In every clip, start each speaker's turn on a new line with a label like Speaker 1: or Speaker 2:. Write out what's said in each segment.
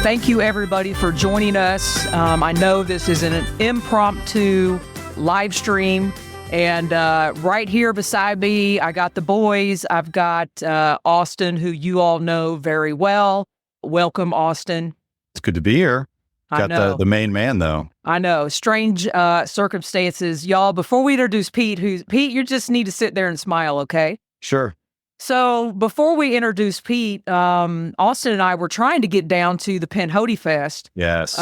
Speaker 1: Thank you, everybody, for joining us. I know this is an impromptu live stream, and right here beside me, I got the boys. I've got Austin, who you all know very well. Welcome, Austin.
Speaker 2: It's good to be here.
Speaker 1: I know.
Speaker 2: The main man, though.
Speaker 1: I know. Strange circumstances. Y'all, before we introduce Pete, Pete, you just need to sit there and smile, okay?
Speaker 2: Sure.
Speaker 1: So before we introduce Pete, Austin and I were trying to get down to the Packathon Fest.
Speaker 2: Yes.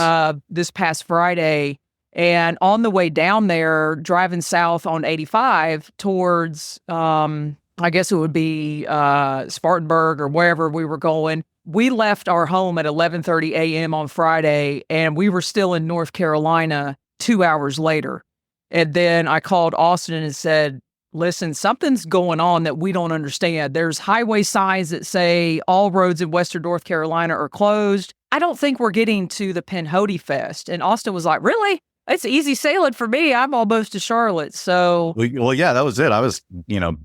Speaker 1: This past Friday. And on the way down there, driving south on 85 towards, I guess it would be Spartanburg or wherever we were going, we left our home at 11:30 a.m. on Friday, and we were still in North Carolina 2 hours later. And then I called Austin and said, listen, something's going on that we don't understand. There's highway signs that say all roads in Western North Carolina are closed. I don't think we're getting to the Packathon Fest. And Austin was like, really? It's easy sailing for me. I'm almost to Charlotte. So,
Speaker 2: well, yeah, that was it. I was,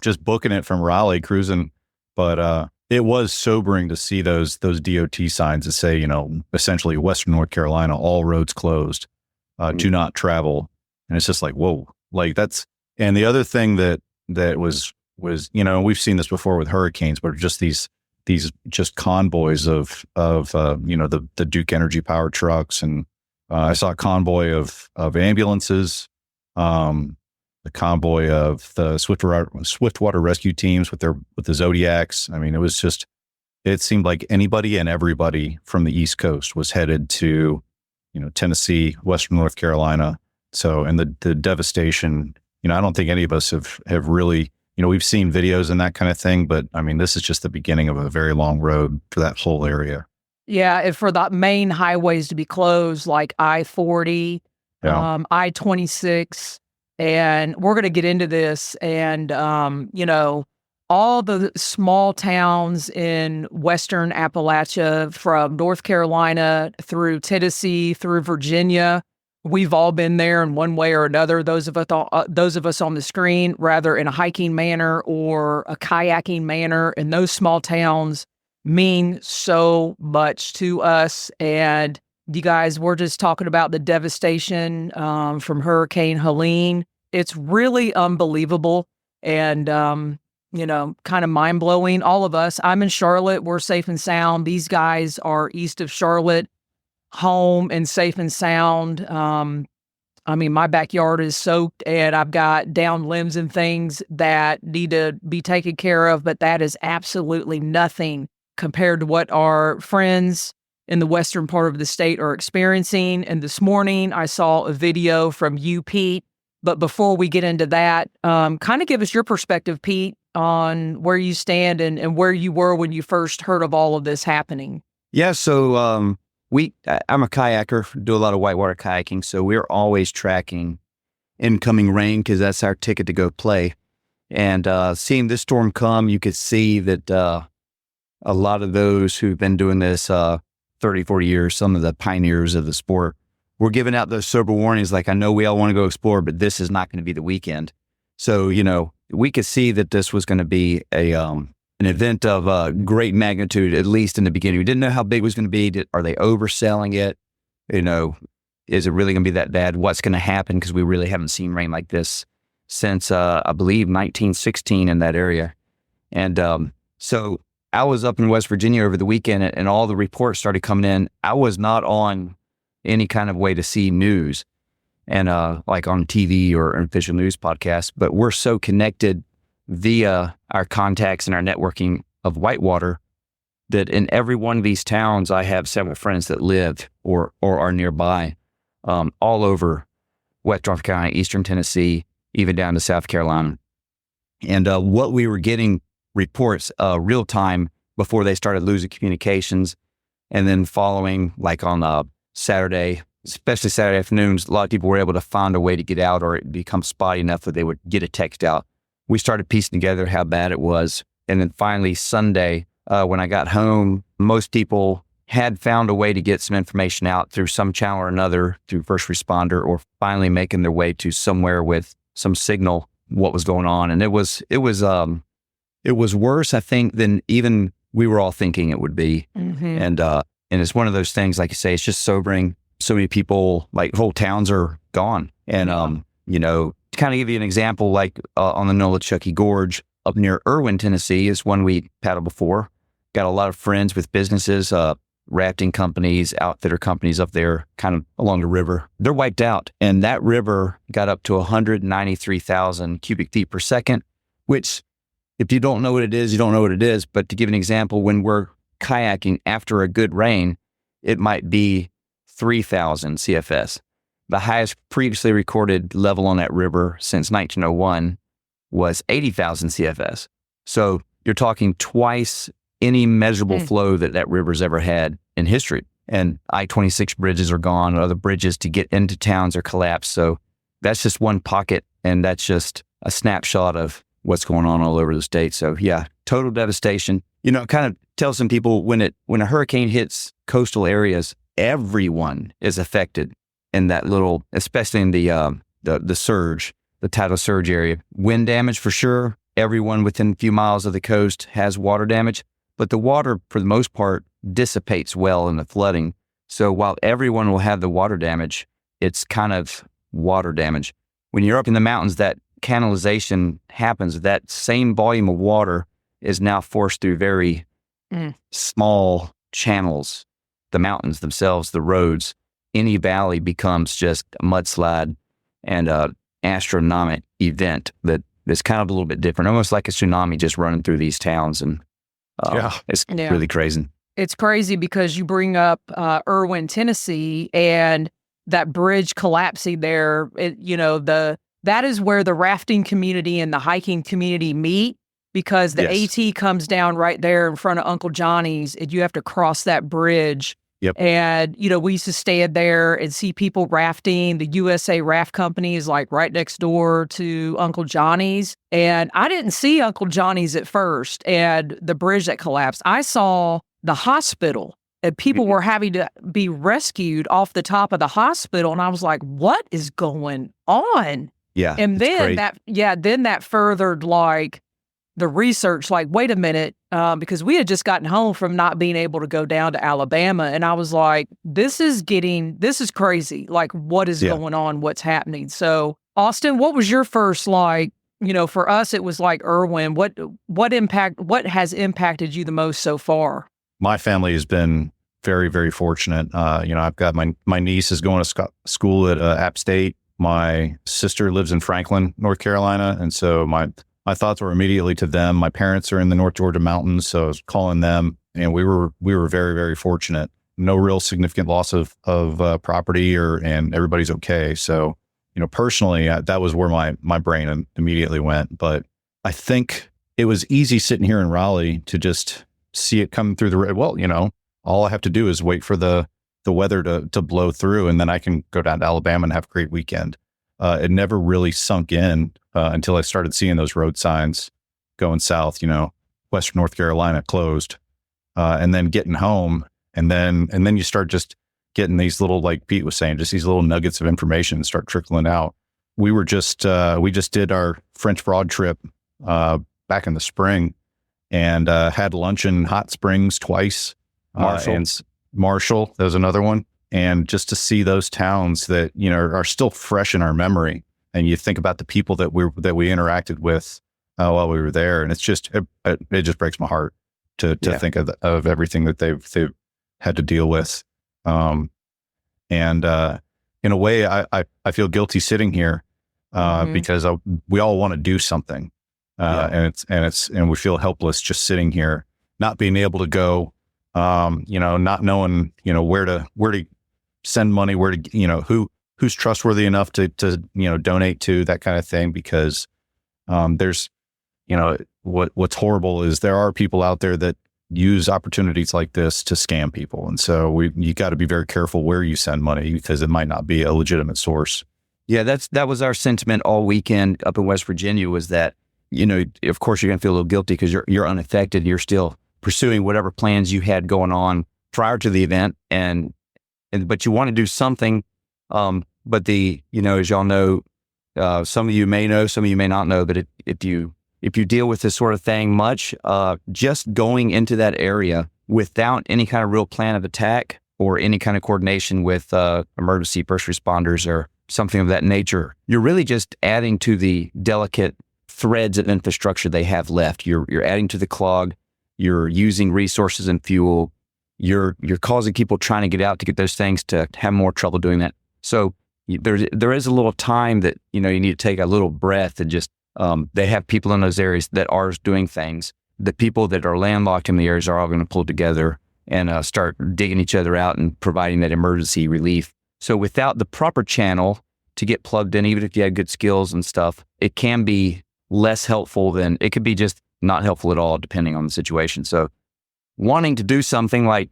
Speaker 2: just booking it from Raleigh, cruising, but it was sobering to see those DOT signs that say, essentially Western North Carolina, all roads closed, do not travel. And it's just like, whoa, like that's. And the other thing that was we've seen this before with hurricanes, but just these just convoys of the Duke Energy powered trucks, and I saw a convoy of ambulances, the convoy of the Swiftwater rescue teams with the Zodiacs. I mean, it seemed like anybody and everybody from the East Coast was headed to, Tennessee, Western North Carolina. So, and the devastation, I don't think any of us have really, we've seen videos and that kind of thing, but I mean, this is just the beginning of a very long road for that whole area.
Speaker 1: Yeah, and for the main highways to be closed, like I-40,
Speaker 2: Yeah.
Speaker 1: I-26, and we're going to get into this, and, all the small towns in Western Appalachia, from North Carolina through Tennessee, through Virginia, we've all been there in one way or another. Those of us on the screen, rather in a hiking manner or a kayaking manner, and those small towns mean so much to us. And you guys, we're just talking about the devastation from Hurricane Helene. It's really unbelievable and, kind of mind blowing. All of us, I'm in Charlotte, we're safe and sound. These guys are east of Charlotte, home and safe and sound. My backyard is soaked and I've got down limbs and things that need to be taken care of, but that is absolutely nothing compared to what our friends in the western part of the state are experiencing. And this morning I saw a video from you, Pete. But before we get into that, kind of give us your perspective, Pete, on where you stand and where you were when you first heard of all of this happening.
Speaker 3: Yeah, so I'm a kayaker, do a lot of whitewater kayaking, so we're always tracking incoming rain because that's our ticket to go play. And seeing this storm come, you could see that a lot of those who've been doing this 30, 40 years, some of the pioneers of the sport, were giving out those sober warnings like, I know we all want to go explore, but this is not going to be the weekend. So, we could see that this was going to be an event of great magnitude, at least in the beginning. We didn't know how big it was going to be. Are they overselling it? Is it really going to be that bad? What's going to happen? Because we really haven't seen rain like this since, I believe, 1916 in that area. And so I was up in West Virginia over the weekend, and all the reports started coming in. I was not on any kind of way to see news and like on TV or an official news podcast, but we're so connected via our contacts and our networking of Whitewater that in every one of these towns, I have several friends that live or are nearby, all over West North Carolina, Eastern Tennessee, even down to South Carolina. And what we were getting reports real time before they started losing communications, and then following, like on Saturday, especially Saturday afternoons, a lot of people were able to find a way to get out, or it become spotty enough that they would get a text out. We started piecing together how bad it was. And then finally Sunday, when I got home, most people had found a way to get some information out through some channel or another, through first responder, or finally making their way to somewhere with some signal what was going on. And it was worse, I think, than even we were all thinking it would be.
Speaker 1: Mm-hmm.
Speaker 3: And it's one of those things, like you say, it's just sobering. So many people, like whole towns are gone. And, to kind of give you an example, like on the Nolichucky Gorge up near Irwin, Tennessee is one we paddled before. Got a lot of friends with businesses, rafting companies, outfitter companies up there kind of along the river. They're wiped out. And that river got up to 193,000 cubic feet per second, which if you don't know what it is, you don't know what it is. But to give an example, when we're kayaking after a good rain, it might be 3,000 CFS. The highest previously recorded level on that river since 1901 was 80,000 CFS. So you're talking twice any measurable flow that river's ever had in history. And I-26 bridges are gone. Other bridges to get into towns are collapsed. So that's just one pocket, and that's just a snapshot of what's going on all over the state. So yeah, total devastation. Kind of tell some people when a hurricane hits coastal areas, everyone is affected in that little, especially in the surge, the tidal surge area. Wind damage for sure. Everyone within a few miles of the coast has water damage. But the water, for the most part, dissipates well in the flooding. So while everyone will have the water damage, it's kind of water damage. When you're up in the mountains, that canalization happens. That same volume of water is now forced through very small channels. The mountains themselves, the roads, any valley becomes just a mudslide and an astronomical event that is kind of a little bit different, almost like a tsunami just running through these towns. And it's really crazy.
Speaker 1: It's crazy because you bring up Irwin, Tennessee, and that bridge collapsing there. That is where the rafting community and the hiking community meet, because the AT comes down right there in front of Uncle Johnny's, and you have to cross that bridge.
Speaker 2: Yep.
Speaker 1: And, we used to stand there and see people rafting. The USA Raft Company is like right next door to Uncle Johnny's. And I didn't see Uncle Johnny's at first and the bridge that collapsed. I saw the hospital, and people were having to be rescued off the top of the hospital. And I was like, what is going on?
Speaker 3: Yeah.
Speaker 1: And then that furthered like the research, like, wait a minute, because we had just gotten home from not being able to go down to Alabama. And I was like, this is crazy. Like, what is going on? What's happening? So, Austin, what was your first, for us, it was like Irwin. What has impacted you the most so far?
Speaker 2: My family has been very, very fortunate. I've got my niece is going to school at App State. My sister lives in Franklin, North Carolina. And so my thoughts were immediately to them. My parents are in the North Georgia mountains, so I was calling them, and we were very, very fortunate. No real significant loss of property, and everybody's okay. So, personally, that was where my brain immediately went. But I think it was easy sitting here in Raleigh to just see it come through all I have to do is wait for the weather to blow through, and then I can go down to Alabama and have a great weekend. It never really sunk in until I started seeing those road signs going south, Western North Carolina closed, and then getting home. And then you start just getting these little, like Pete was saying, just these little nuggets of information start trickling out. We just did our French Broad trip back in the spring, and had lunch in Hot Springs twice. Marshall, there's another one. And just to see those towns that, are still fresh in our memory. And you think about the people that we interacted with while we were there. And it's just, it just breaks my heart to think of everything that they've had to deal with. And in a way, I feel guilty sitting here because we all want to do something. And we feel helpless just sitting here, not being able to go, not knowing, where to send money, where to, who's trustworthy enough to donate to, that kind of thing. Because, there's, what's horrible is there are people out there that use opportunities like this to scam people. And so you got to be very careful where you send money, because it might not be a legitimate source.
Speaker 3: Yeah, that was our sentiment all weekend up in West Virginia, was that, of course you're going to feel a little guilty because you're unaffected. You're still pursuing whatever plans you had going on prior to the event. But you want to do something. But as y'all know, some of you may know, some of you may not know, but if you if you deal with this sort of thing much, just going into that area without any kind of real plan of attack or any kind of coordination with emergency first responders or something of that nature, you're really just adding to the delicate threads of infrastructure they have left. You're adding to the clog. You're using resources and fuel. You're causing people trying to get out to get those things to have more trouble doing that. So there is a little time that, you need to take a little breath and just, they have people in those areas that are doing things. The people that are landlocked in the areas are all going to pull together and start digging each other out and providing that emergency relief. So without the proper channel to get plugged in, even if you have good skills and stuff, it can be less helpful than, it could be just not helpful at all, depending on the situation. So wanting to do something like,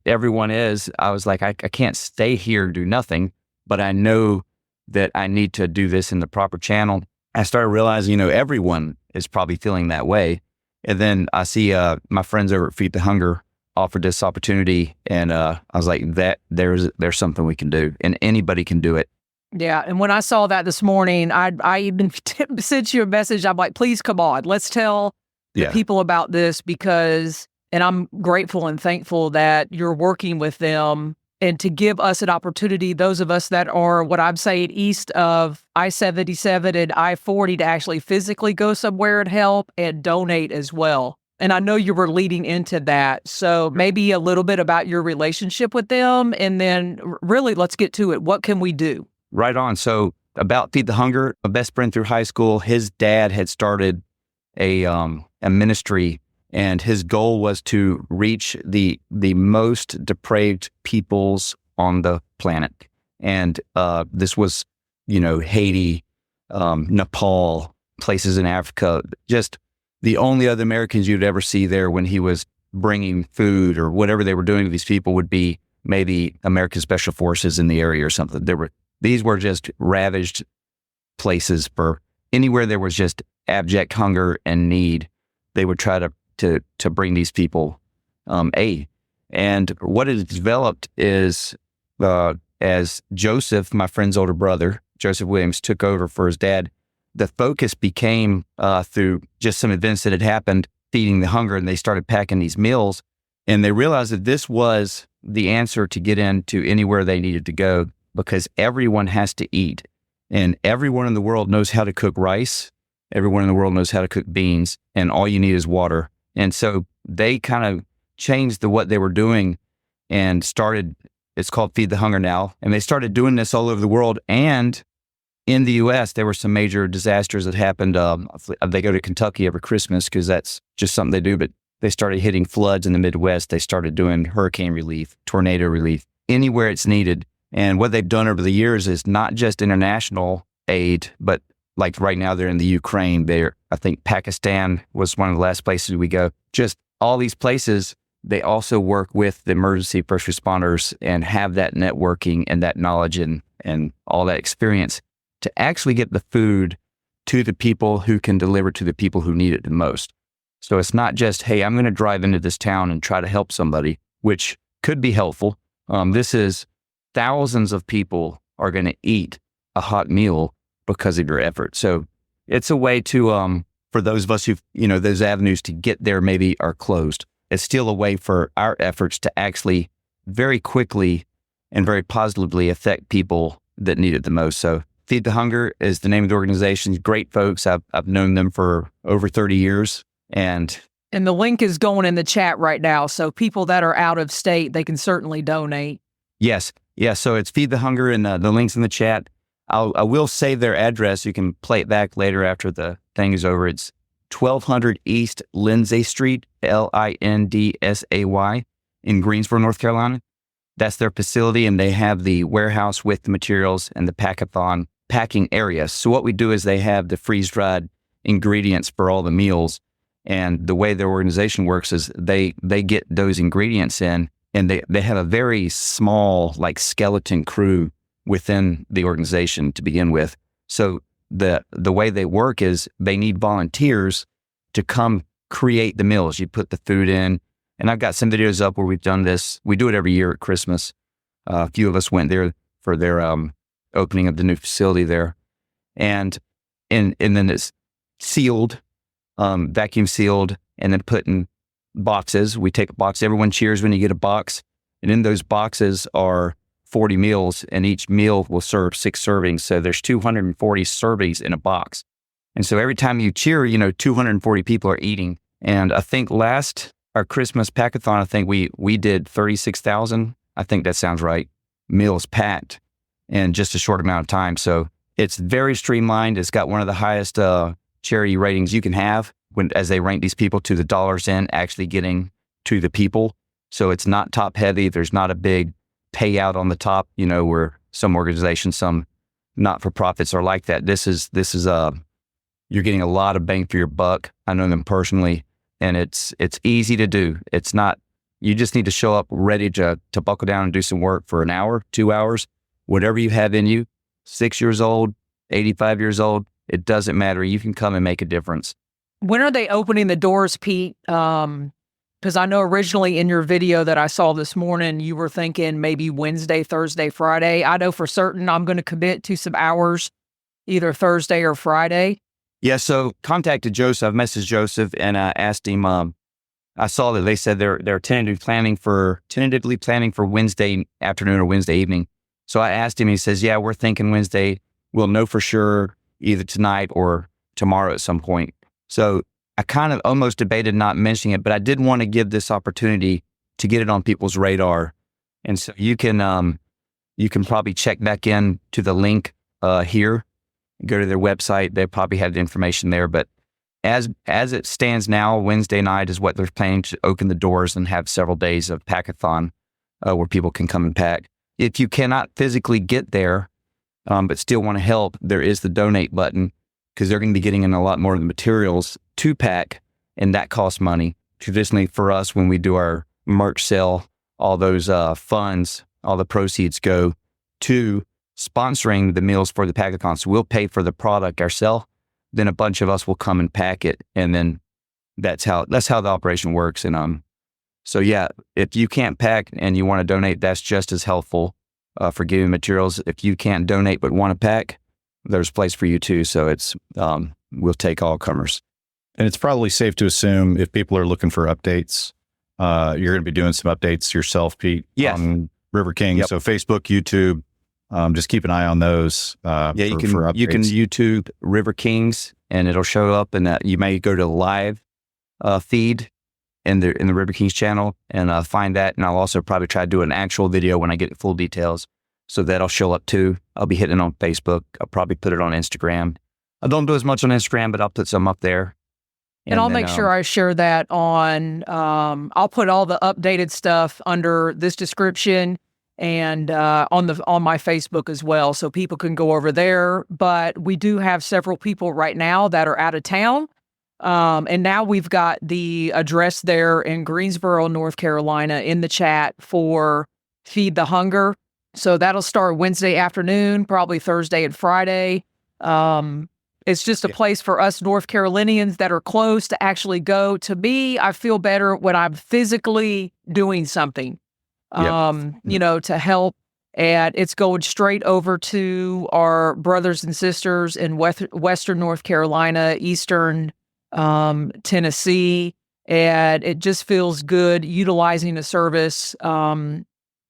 Speaker 3: everyone is, I was like, I can't stay here and do nothing, but I know that I need to do this in the proper channel. I started realizing, everyone is probably feeling that way. And then I see my friends over at Feed the Hunger offered this opportunity, and I was like, there's something we can do, and anybody can do it.
Speaker 1: Yeah, and when I saw that this morning, I even sent you a message. I'm like, please come on, let's tell the people about this, because, and I'm grateful and thankful that you're working with them and to give us an opportunity, those of us that are, what I'm saying, east of I-77 and I-40, to actually physically go somewhere and help and donate as well. And I know you were leading into that. So maybe a little bit about your relationship with them, and then really let's get to it. What can we do?
Speaker 3: Right on. So about Feed the Hunger, my best friend through high school, his dad had started a ministry, and his goal was to reach the most depraved peoples on the planet. And this was, Haiti, Nepal, places in Africa, just the only other Americans you'd ever see there when he was bringing food or whatever they were doing to these people would be maybe American Special Forces in the area or something. These were just ravaged places. For anywhere there was just abject hunger and need, they would try to bring these people aid. And what it developed is, as Joseph, my friend's older brother, Joseph Williams, took over for his dad, the focus became through just some events that had happened, feeding the hunger, and they started packing these meals, and they realized that this was the answer to get into anywhere they needed to go, because everyone has to eat, and everyone in the world knows how to cook rice. Everyone in the world knows how to cook beans, and all you need is water. And so they kind of changed what they were doing and started, it's called Feed the Hunger now, and they started doing this all over the world. And in the U.S., there were some major disasters that happened. They go to Kentucky every Christmas because that's just something they do, but they started hitting floods in the Midwest. They started doing hurricane relief, tornado relief, anywhere it's needed. And what they've done over the years is not just international aid, but like right now they're in the Ukraine. I think Pakistan was one of the last places we go. Just all these places, they also work with the emergency first responders and have that networking and that knowledge and all that experience to actually get the food to the people who can deliver to the people who need it the most. So it's not just, hey, I'm going to drive into this town and try to help somebody, which could be helpful. This is thousands of people are going to eat a hot meal because of your effort. So it's a way to, for those of us who, those avenues to get there maybe are closed. It's still a way for our efforts to actually very quickly and very positively affect people that need it the most. So Feed the Hunger is the name of the organization. Great folks. I've known them for over 30 years. And
Speaker 1: the link is going in the chat right now. So people that are out of state, they can certainly donate.
Speaker 3: Yes. Yeah. So it's Feed the Hunger, and the link's in the chat. I will save their address. You can play it back later after the thing is over. It's 1200 East Lindsay Street, Lindsay, in Greensboro, North Carolina. That's their facility, and they have the warehouse with the materials and the Packathon packing area. So what we do is they have the freeze-dried ingredients for all the meals, and the way their organization works is they get those ingredients in, and they have a very small, like, skeleton crew within the organization to begin with. So the way they work is they need volunteers to come create the meals. You put the food in, and I've got some videos up where we've done this. We do it every year at Christmas. A few of us went there for their opening of the new facility there, and then it's sealed, vacuum sealed, and then put in boxes. We take a box. Everyone cheers when you get a box. And in those boxes are 40 meals, and each meal will serve 6 servings. So there's 240 servings in a box. And so every time you cheer, 240 people are eating. And I think our Christmas Packathon, I think we did 36,000. I think that sounds right. Meals packed in just a short amount of time. So it's very streamlined. It's got one of the highest charity ratings you can have as they rank these people to the dollars in actually getting to the people. So it's not top heavy. There's not a big payout on the top, where some organizations, some not-for-profits are like that. This is you're getting a lot of bang for your buck. I know them personally, and it's easy to do. It's not, you just need to show up ready to buckle down and do some work for an hour, 2 hours, whatever you have in you, 6 years old, 85 years old, it doesn't matter. You can come and make a difference.
Speaker 1: When are they opening the doors, Pete? Because I know originally in your video that I saw this morning, you were thinking maybe Wednesday, Thursday, Friday. I know for certain I'm going to commit to some hours, either Thursday or Friday.
Speaker 3: Yeah, so contacted Joseph, messaged Joseph, and I asked him, I saw that they said they're tentatively planning for Wednesday afternoon or Wednesday evening. So I asked him, he says, yeah, we're thinking Wednesday. We'll know for sure either tonight or tomorrow at some point. So I kind of almost debated not mentioning it, but I did want to give this opportunity to get it on people's radar. And so you can probably check back in to the link here, go to their website. They probably have the information there. But as it stands now, Wednesday night is what they're planning to open the doors and have several days of Packathon where people can come and pack. If you cannot physically get there, but still want to help, there is the donate button, because they're going to be getting in a lot more of the materials to pack, and that costs money. Traditionally for us, when we do our merch sale, all those funds, all the proceeds go to sponsoring the meals for the Packathon. So we'll pay for the product ourselves, then a bunch of us will come and pack it, and then that's how the operation works. And so yeah, if you can't pack and you want to donate, that's just as helpful for giving materials. If you can't donate but want to pack, there's a place for you too. So it's we'll take all comers.
Speaker 2: And it's probably safe to assume if people are looking for updates, you're going to be doing some updates yourself, Pete,
Speaker 3: yes,
Speaker 2: on River King. Yep. So Facebook, YouTube, just keep an eye on those.
Speaker 3: You can YouTube River Kings, and it'll show up, and you may go to the live feed in the River Kings channel and find that. And I'll also probably try to do an actual video when I get full details, so that'll show up too. I'll be hitting it on Facebook. I'll probably put it on Instagram. I don't do as much on Instagram, but I'll put some up there.
Speaker 1: And I'll make sure I share that on, I'll put all the updated stuff under this description and on my Facebook as well, so people can go over there. But we do have several people right now that are out of town. And now we've got the address there in Greensboro, North Carolina in the chat for Feed the Hunger. So that'll start Wednesday afternoon, probably Thursday and Friday. It's just a place for us North Carolinians that are close to actually go. To me, I feel better when I'm physically doing something, to help. And it's going straight over to our brothers and sisters in Western North Carolina, Eastern Tennessee. And it just feels good utilizing the service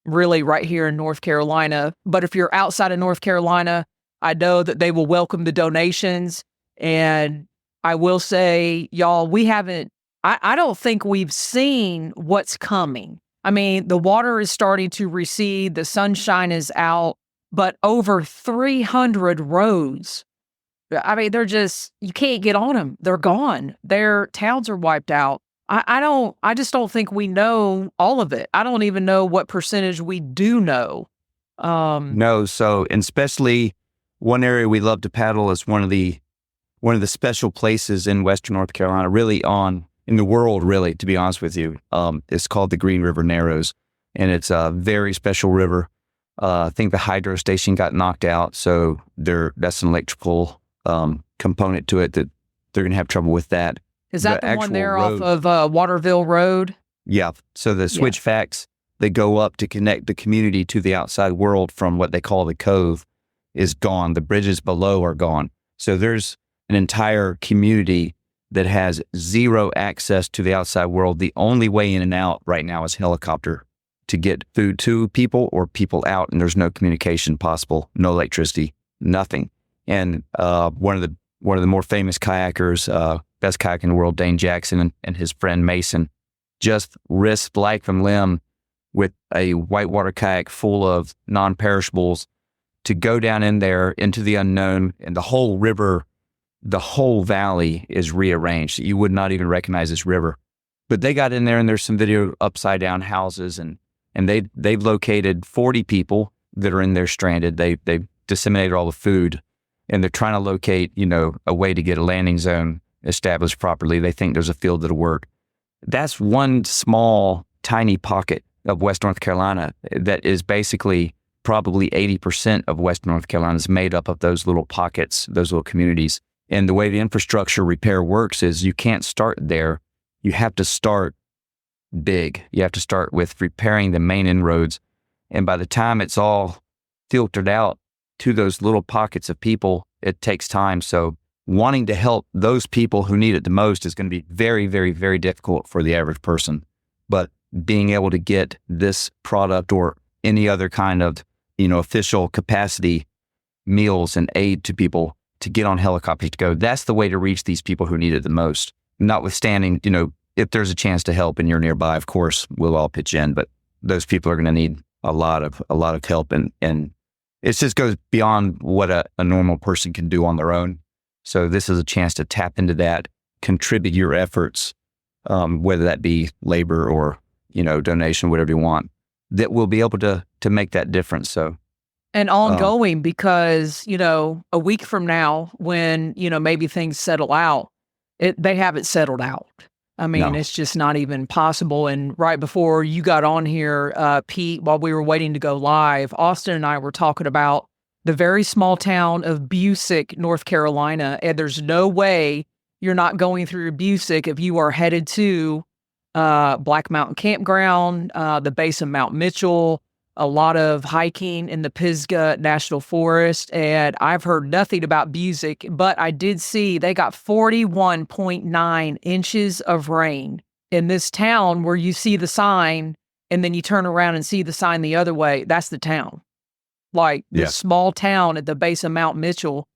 Speaker 1: really right here in North Carolina. But if you're outside of North Carolina, I know that they will welcome the donations. And I will say, y'all, I don't think we've seen what's coming. I mean, the water is starting to recede, the sunshine is out, but over 300 roads, I mean, you can't get on them. They're gone. Their towns are wiped out. I just don't think we know all of it. I don't even know what percentage we do know.
Speaker 3: No. So, and especially one area we love to paddle is one of the special places in Western North Carolina, in the world, really, to be honest with you. It's called the Green River Narrows, and it's a very special river. I think the hydro station got knocked out, so that's an electrical component to it that they're going to have trouble with that.
Speaker 1: Is that the one there off of Waterville Road?
Speaker 3: Yeah. So the switch facts that go up to connect the community to the outside world from what they call the cove is gone. The bridges below are gone. So there's an entire community that has zero access to the outside world. The only way in and out right now is helicopter to get food to people or people out, and there's no communication possible, no electricity, nothing. And one of the more famous kayakers, best kayaker in the world, Dane Jackson, and his friend Mason, just risked life and limb with a whitewater kayak full of non-perishables to go down in there into the unknown, and the whole river, the whole valley is rearranged. You would not even recognize this river. But they got in there, and there's some video upside down houses, and they've located 40 people that are in there stranded. They've disseminated all the food, and they're trying to locate, a way to get a landing zone established properly. They think there's a field that'll work. That's one small, tiny pocket of West North Carolina that is basically probably 80% of West North Carolina is made up of those little pockets, those little communities. And the way the infrastructure repair works is you can't start there. You have to start big. You have to start with repairing the main inroads. And by the time it's all filtered out to those little pockets of people, it takes time. So wanting to help those people who need it the most is going to be very, very, very difficult for the average person. But being able to get this product or any other kind of, official capacity meals and aid to people to get on helicopters to go, that's the way to reach these people who need it the most. Notwithstanding, if there's a chance to help and you're nearby, of course, we'll all pitch in, but those people are going to need a lot of help. And it just goes beyond what a normal person can do on their own. So this is a chance to tap into that, contribute your efforts, whether that be labor or, donation, whatever you want, that will be able to make that difference. So,
Speaker 1: and ongoing, because, a week from now, when, maybe things settle out, they haven't settled out. I mean,
Speaker 3: No.
Speaker 1: It's just not even possible. And right before you got on here, Pete, while we were waiting to go live, Austin and I were talking about the very small town of Busick, North Carolina. And there's no way you're not going through Busick if you are headed to Black Mountain Campground, the base of Mount Mitchell, a lot of hiking in the Pisgah National Forest. And I've heard nothing about Busick, but I did see they got 41.9 inches of rain in this town where you see the sign and then you turn around and see the sign the other way. That's the town. Like
Speaker 2: Yeah.
Speaker 1: this small town at the base of Mount Mitchell.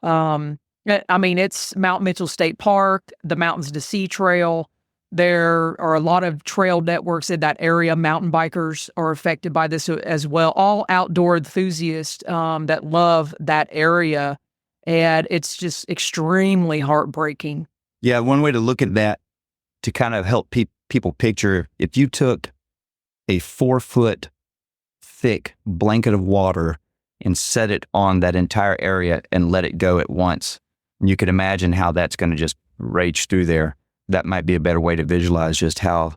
Speaker 1: It's Mount Mitchell State Park, the Mountains to Sea Trail. There are a lot of trail networks in that area. Mountain bikers are affected by this as well. All outdoor enthusiasts that love that area. And it's just extremely heartbreaking.
Speaker 3: Yeah, one way to look at that to kind of help people picture, if you took a 4-foot thick blanket of water and set it on that entire area and let it go at once, you could imagine how that's going to just rage through there. That might be a better way to visualize just how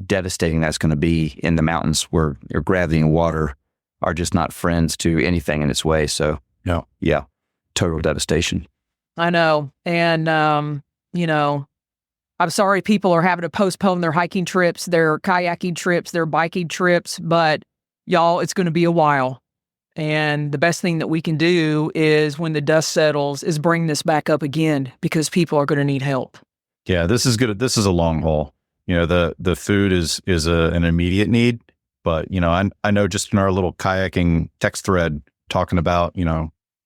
Speaker 3: devastating that's going to be in the mountains where your gravity and water are just not friends to anything in its way. So, yeah, total devastation.
Speaker 1: I know. And, I'm sorry people are having to postpone their hiking trips, their kayaking trips, their biking trips, but y'all, it's going to be a while. And the best thing that we can do is when the dust settles is bring this back up again, because people are going to need help.
Speaker 2: Yeah, this is good. This is a long haul. The food is an immediate need, but I know just in our little kayaking text thread talking about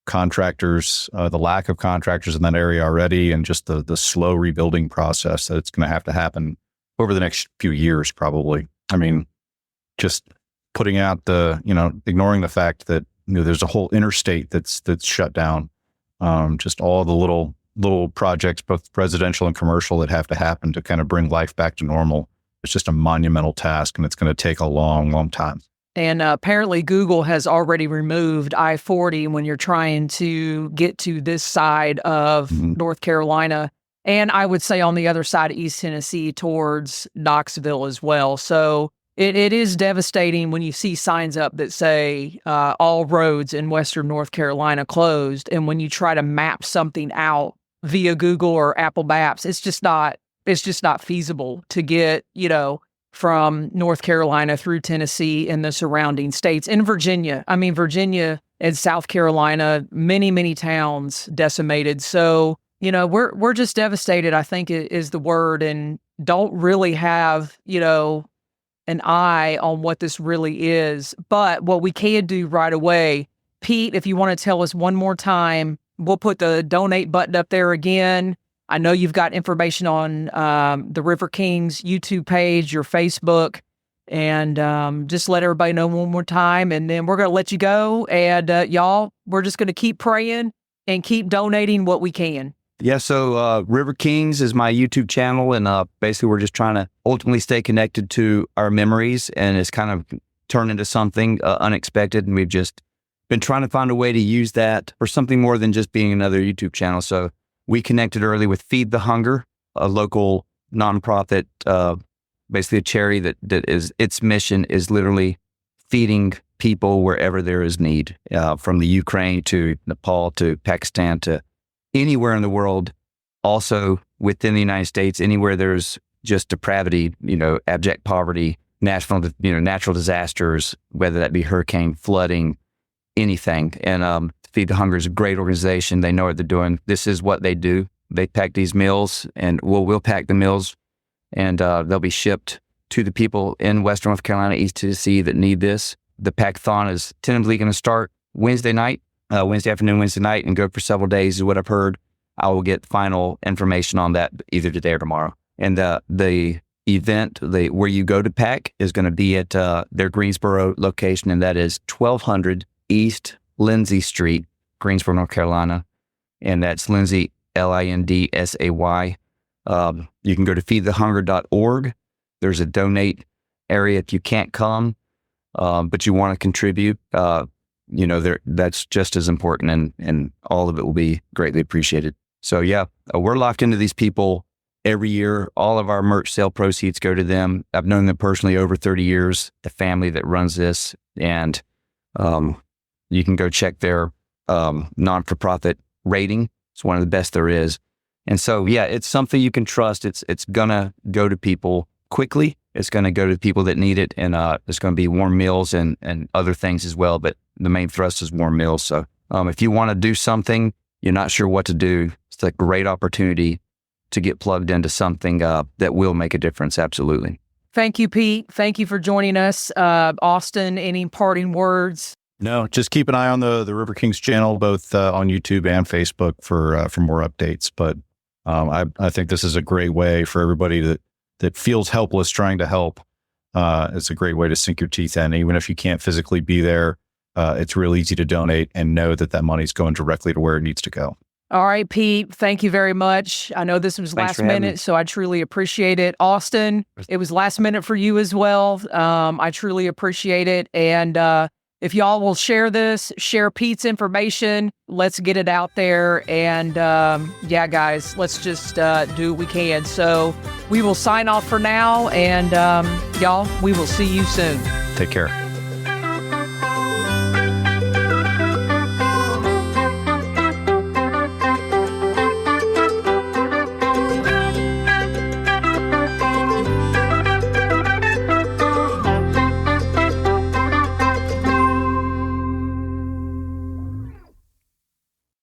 Speaker 2: contractors, the lack of contractors in that area already, and just the slow rebuilding process that it's going to have to happen over the next few years, probably. I mean, just putting out ignoring the fact that there's a whole interstate that's shut down. Just all the little projects, both residential and commercial, that have to happen to kind of bring life back to normal. It's just a monumental task, and it's going to take a long, long time.
Speaker 1: And apparently Google has already removed I-40 when you're trying to get to this side of North Carolina. And I would say on the other side of East Tennessee towards Knoxville as well. So it is devastating when you see signs up that say all roads in Western North Carolina closed. And when you try to map something out via Google or Apple Maps, it's just not feasible to get, from North Carolina through Tennessee and the surrounding states. In Virginia, Virginia and South Carolina, many, many towns decimated. So, you know, we're just devastated, I think is the word, and don't really have, you know, an eye on what this really is. But what we can do right away, Pete, if you want to tell us one more time, we'll put the donate button up there again. I know you've got information on the River Kings YouTube page, your Facebook, and just let everybody know one more time. And then we're going to let you go. And y'all, we're just going to keep praying and keep donating what we can.
Speaker 3: Yeah, so River Kings is my YouTube channel, and basically we're just trying to ultimately stay connected to our memories, and it's kind of turned into something unexpected, and we've just been trying to find a way to use that for something more than just being another YouTube channel. So we connected early with Feed the Hunger, a local nonprofit, basically a charity that is, its mission is literally feeding people wherever there is need, from the Ukraine to Nepal to Pakistan to anywhere in the world, also within the United States, anywhere there's just depravity, you know, abject poverty, natural disasters, whether that be hurricane, flooding, anything. And Feed the Hunger is a great organization. They know what they're doing. This is what they do. They pack these meals, and we'll pack the meals, and they'll be shipped to the people in Western North Carolina, East Tennessee that need this. The Packathon is tentatively going to start Wednesday afternoon, Wednesday night, and go for several days is what I've heard. I will get final information on that either today or tomorrow. And the event, where you go to pack, is going to be at their Greensboro location, and that is 1200 East Lindsay Street, Greensboro, North Carolina. And that's Lindsay, Lindsay. You can go to feedthehunger.org. There's a donate area if you can't come, but you want to contribute. You know, that's just as important, and all of it will be greatly appreciated. So yeah, we're locked into these people every year. All of our merch sale proceeds go to them. I've known them personally over 30 years, the family that runs this, and you can go check their non-for-profit rating. It's one of the best there is. And so, yeah, it's something you can trust. It's gonna go to people quickly. It's gonna go to people that need it, and there's gonna be warm meals and other things as well. But the main thrust is warm meals. So if you want to do something, you're not sure what to do, it's a great opportunity to get plugged into something that will make a difference. Absolutely.
Speaker 1: Thank you, Pete. Thank you for joining us. Austin, any parting words?
Speaker 2: No, just keep an eye on the River Kings channel, both on YouTube and Facebook for more updates. But I think this is a great way for everybody that feels helpless trying to help. It's a great way to sink your teeth in. Even if you can't physically be there, it's real easy to donate and know that money's going directly to where it needs to go.
Speaker 1: All right, Pete, thank you very much. I know this was last minute, so I truly appreciate it. Austin, it was last minute for you as well. I truly appreciate it. And if y'all will share this, share Pete's information, let's get it out there. And yeah, guys, let's just do what we can. So we will sign off for now. And y'all, we will see you soon.
Speaker 2: Take care.